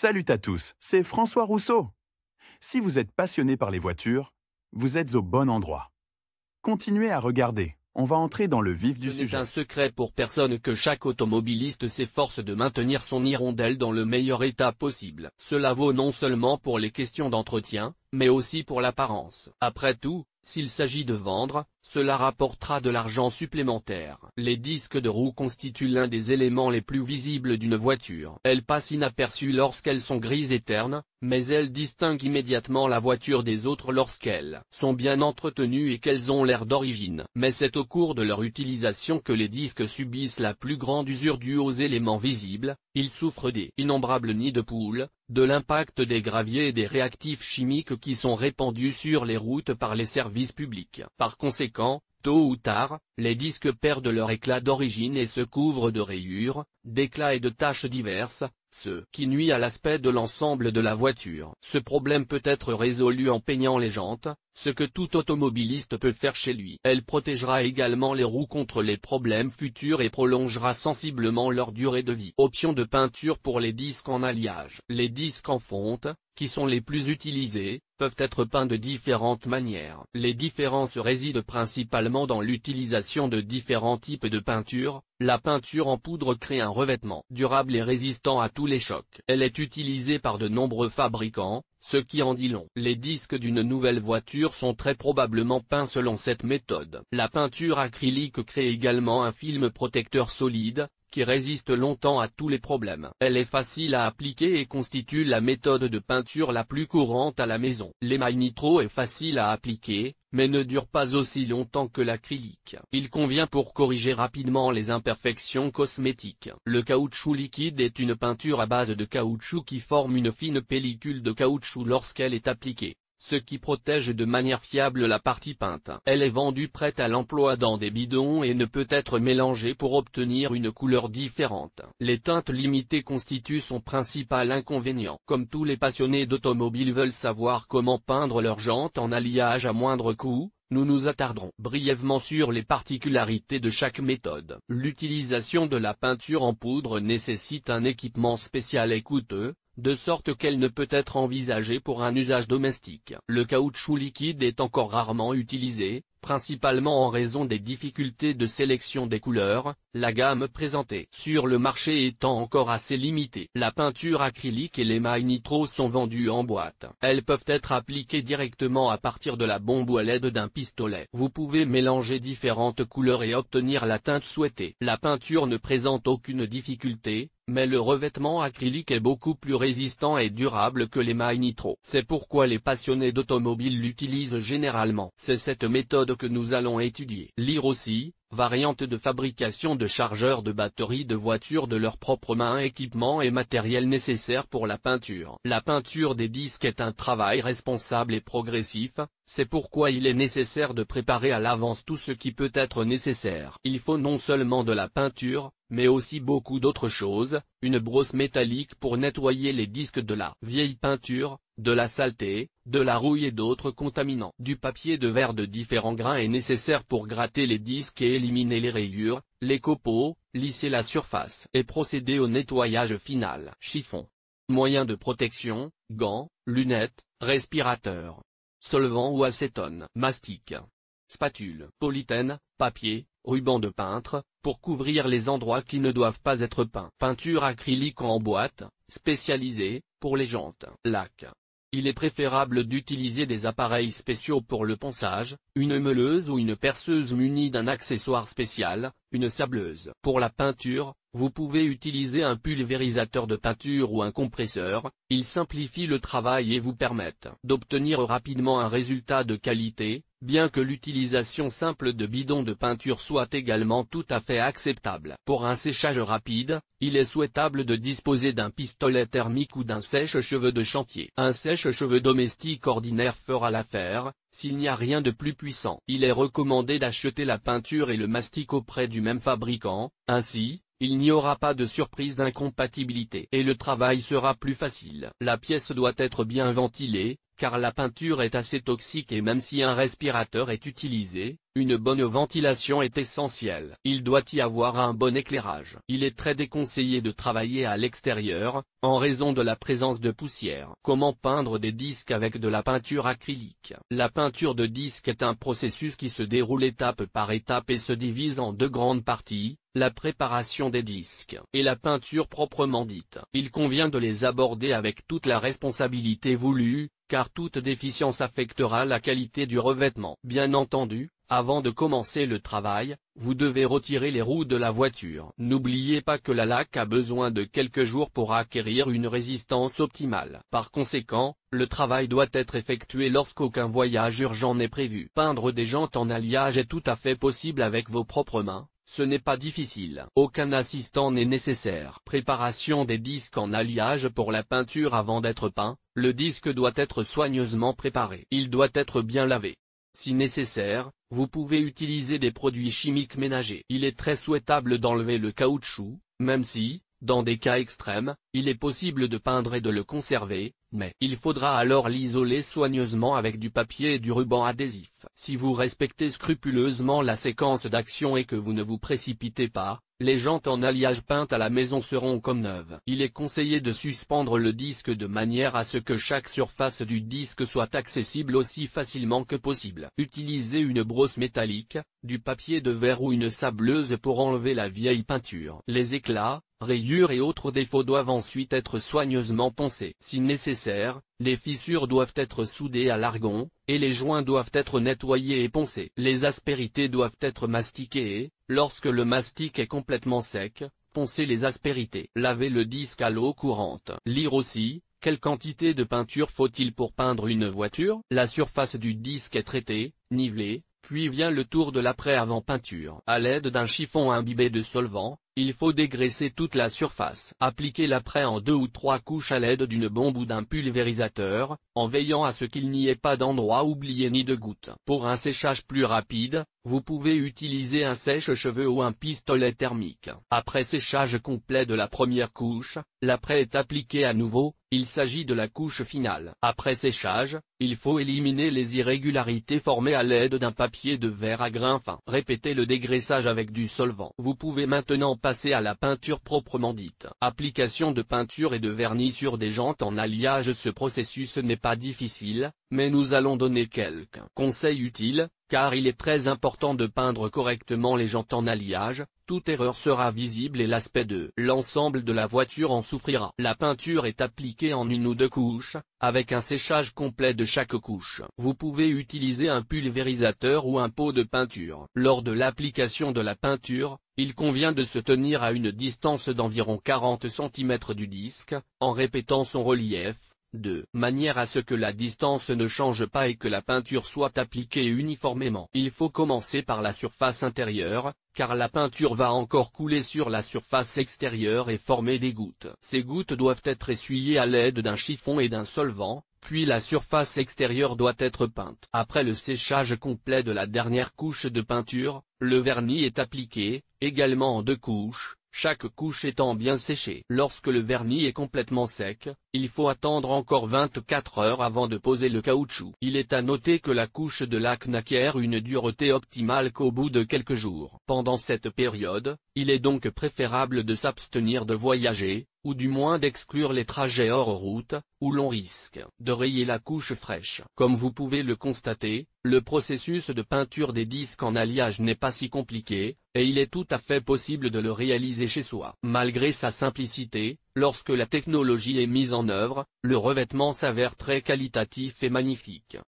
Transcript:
Salut à tous, c'est François Rousseau. Si vous êtes passionné par les voitures, vous êtes au bon endroit. Continuez à regarder, on va entrer dans le vif du Ce n'est sujet. un secret pour personne que chaque automobiliste s'efforce de maintenir son hirondelle dans le meilleur état possible. Cela vaut non seulement pour les questions d'entretien, mais aussi pour l'apparence. Après tout, s'il s'agit de vendre, cela rapportera de l'argent supplémentaire. Les disques de roue constituent l'un des éléments les plus visibles d'une voiture. Elles passent inaperçues lorsqu'elles sont grises et ternes, mais elles distinguent immédiatement la voiture des autres lorsqu'elles sont bien entretenues et qu'elles ont l'air d'origine. Mais c'est au cours de leur utilisation que les disques subissent la plus grande usure due aux éléments visibles. Ils souffrent des innombrables nids de poules, de l'impact des graviers et des réactifs chimiques qui sont répandus sur les routes par les services publics. Par conséquent, tôt ou tard, les disques perdent leur éclat d'origine et se couvrent de rayures, d'éclats et de taches diverses, ce qui nuit à l'aspect de l'ensemble de la voiture. Ce problème peut être résolu en peignant les jantes, ce que tout automobiliste peut faire chez lui. Elle protégera également les roues contre les problèmes futurs et prolongera sensiblement leur durée de vie. Option de peinture pour les disques en alliage. Les disques en fonte, qui sont les plus utilisés, peuvent être peints de différentes manières. Les différences résident principalement dans l'utilisation de différents types de peinture. La peinture en poudre crée un revêtement durable et résistant à tous les chocs. Elle est utilisée par de nombreux fabricants, ce qui en dit long. Les disques d'une nouvelle voiture sont très probablement peints selon cette méthode. La peinture acrylique crée également un film protecteur solide, qui résiste longtemps à tous les problèmes. Elle est facile à appliquer et constitue la méthode de peinture la plus courante à la maison. L'émail nitro est facile à appliquer, mais ne dure pas aussi longtemps que l'acrylique. Il convient pour corriger rapidement les imperfections cosmétiques. Le caoutchouc liquide est une peinture à base de caoutchouc qui forme une fine pellicule de caoutchouc lorsqu'elle est appliquée, ce qui protège de manière fiable la partie peinte. Elle est vendue prête à l'emploi dans des bidons et ne peut être mélangée pour obtenir une couleur différente. Les teintes limitées constituent son principal inconvénient. Comme tous les passionnés d'automobile veulent savoir comment peindre leurs jantes en alliage à moindre coût, nous nous attarderons brièvement sur les particularités de chaque méthode. L'utilisation de la peinture en poudre nécessite un équipement spécial et coûteux, de sorte qu'elle ne peut être envisagée pour un usage domestique. Le caoutchouc liquide est encore rarement utilisé, principalement en raison des difficultés de sélection des couleurs, la gamme présentée sur le marché étant encore assez limitée. La peinture acrylique et l'émail nitro sont vendus en boîte. Elles peuvent être appliquées directement à partir de la bombe ou à l'aide d'un pistolet. Vous pouvez mélanger différentes couleurs et obtenir la teinte souhaitée. La peinture ne présente aucune difficulté, mais le revêtement acrylique est beaucoup plus résistant et durable que l'émail nitro. C'est pourquoi les passionnés d'automobile l'utilisent généralement. C'est cette méthode que nous allons étudier. Lire aussi, variante de fabrication de chargeurs de batteries de voitures de leurs propres mains, équipements et matériel nécessaires pour la peinture. La peinture des disques est un travail responsable et progressif, c'est pourquoi il est nécessaire de préparer à l'avance tout ce qui peut être nécessaire. Il faut non seulement de la peinture, mais aussi beaucoup d'autres choses, une brosse métallique pour nettoyer les disques de la vieille peinture, de la saleté, de la rouille et d'autres contaminants. Du papier de verre de différents grains est nécessaire pour gratter les disques et éliminer les rayures, les copeaux, lisser la surface et procéder au nettoyage final. Chiffon. Moyens de protection, gants, lunettes, respirateurs. Solvant ou acétone. Mastic. Spatule. Polythène, papier, ruban de peintre, pour couvrir les endroits qui ne doivent pas être peints. Peinture acrylique en boîte, spécialisée, pour les jantes. Lac. Il est préférable d'utiliser des appareils spéciaux pour le ponçage, une meuleuse ou une perceuse munie d'un accessoire spécial, une sableuse. Pour la peinture, vous pouvez utiliser un pulvérisateur de peinture ou un compresseur, ils simplifient le travail et vous permettent d'obtenir rapidement un résultat de qualité, bien que l'utilisation simple de bidons de peinture soit également tout à fait acceptable. Pour un séchage rapide, il est souhaitable de disposer d'un pistolet thermique ou d'un sèche-cheveux de chantier. Un sèche-cheveux domestique ordinaire fera l'affaire, s'il n'y a rien de plus puissant. Il est recommandé d'acheter la peinture et le mastic auprès du même fabricant, ainsi, il n'y aura pas de surprise d'incompatibilité et le travail sera plus facile. La pièce doit être bien ventilée, car la peinture est assez toxique et même si un respirateur est utilisé, Une bonne ventilation est essentielle. Il doit y avoir un bon éclairage. Il est très déconseillé de travailler à l'extérieur, en raison de la présence de poussière. Comment peindre des disques avec de la peinture acrylique? La peinture de disque est un processus qui se déroule étape par étape et se divise en deux grandes parties, la préparation des disques et la peinture proprement dite. Il convient de les aborder avec toute la responsabilité voulue, car toute déficience affectera la qualité du revêtement. Bien entendu, avant de commencer le travail, vous devez retirer les roues de la voiture. N'oubliez pas que la laque a besoin de quelques jours pour acquérir une résistance optimale. Par conséquent, le travail doit être effectué lorsqu'aucun voyage urgent n'est prévu. Peindre des jantes en alliage est tout à fait possible avec vos propres mains. Ce n'est pas difficile. Aucun assistant n'est nécessaire. Préparation des disques en alliage. Pour la peinture. Avant d'être peint, le disque doit être soigneusement préparé. Il doit être bien lavé. Si nécessaire, vous pouvez utiliser des produits chimiques ménagers. Il est très souhaitable d'enlever le caoutchouc, même si, dans des cas extrêmes, il est possible de peindre et de le conserver, mais il faudra alors l'isoler soigneusement avec du papier et du ruban adhésif. Si vous respectez scrupuleusement la séquence d'action et que vous ne vous précipitez pas, les jantes en alliage peintes à la maison seront comme neuves. Il est conseillé de suspendre le disque de manière à ce que chaque surface du disque soit accessible aussi facilement que possible. Utilisez une brosse métallique, du papier de verre ou une sableuse pour enlever la vieille peinture. Les éclats, rayures et autres défauts doivent ensuite être soigneusement poncés. Si nécessaire, les fissures doivent être soudées à l'argon, et les joints doivent être nettoyés et poncés. Les aspérités doivent être mastiquées et, lorsque le mastic est complètement sec, poncez les aspérités. Lavez le disque à l'eau courante. Lire aussi, quelle quantité de peinture faut-il pour peindre une voiture? La surface du disque est traitée, nivelée, puis vient le tour de l'après-avant peinture. À l'aide d'un chiffon imbibé de solvant, il faut dégraisser toute la surface. Appliquez l'après en 2 ou 3 couches à l'aide d'une bombe ou d'un pulvérisateur, en veillant à ce qu'il n'y ait pas d'endroit oublié ni de gouttes. Pour un séchage plus rapide, vous pouvez utiliser un sèche-cheveux ou un pistolet thermique. Après séchage complet de la première couche, l'après est appliqué à nouveau, il s'agit de la couche finale. Après séchage, il faut éliminer les irrégularités formées à l'aide d'un papier de verre à grains fins. Répétez le dégraissage avec du solvant. Vous pouvez maintenant passer à la peinture proprement dite. Application de peinture et de vernis sur des jantes en alliage. Ce processus n'est pas difficile, mais nous allons donner quelques conseils utiles, car il est très important de peindre correctement les jantes en alliage. Toute erreur sera visible et l'aspect de l'ensemble de la voiture en souffrira. La peinture est appliquée en 1 ou 2 couches, avec un séchage complet de chaque couche. Vous pouvez utiliser un pulvérisateur ou un pot de peinture. Lors de l'application de la peinture, il convient de se tenir à une distance d'environ 40 cm du disque, en répétant son relief, de manière à ce que la distance ne change pas et que la peinture soit appliquée uniformément. Il faut commencer par la surface intérieure, car la peinture va encore couler sur la surface extérieure et former des gouttes. Ces gouttes doivent être essuyées à l'aide d'un chiffon et d'un solvant, puis la surface extérieure doit être peinte. Après le séchage complet de la dernière couche de peinture, le vernis est appliqué, également en 2 couches, chaque couche étant bien séchée. Lorsque le vernis est complètement sec, il faut attendre encore 24 heures avant de poser le caoutchouc. Il est à noter que la couche de laque n'acquiert une dureté optimale qu'au bout de quelques jours. Pendant cette période, il est donc préférable de s'abstenir de voyager, ou du moins d'exclure les trajets hors route, où l'on risque de rayer la couche fraîche. Comme vous pouvez le constater, le processus de peinture des disques en alliage n'est pas si compliqué, et il est tout à fait possible de le réaliser chez soi. Malgré sa simplicité, lorsque la technologie est mise en œuvre, le revêtement s'avère très qualitatif et magnifique.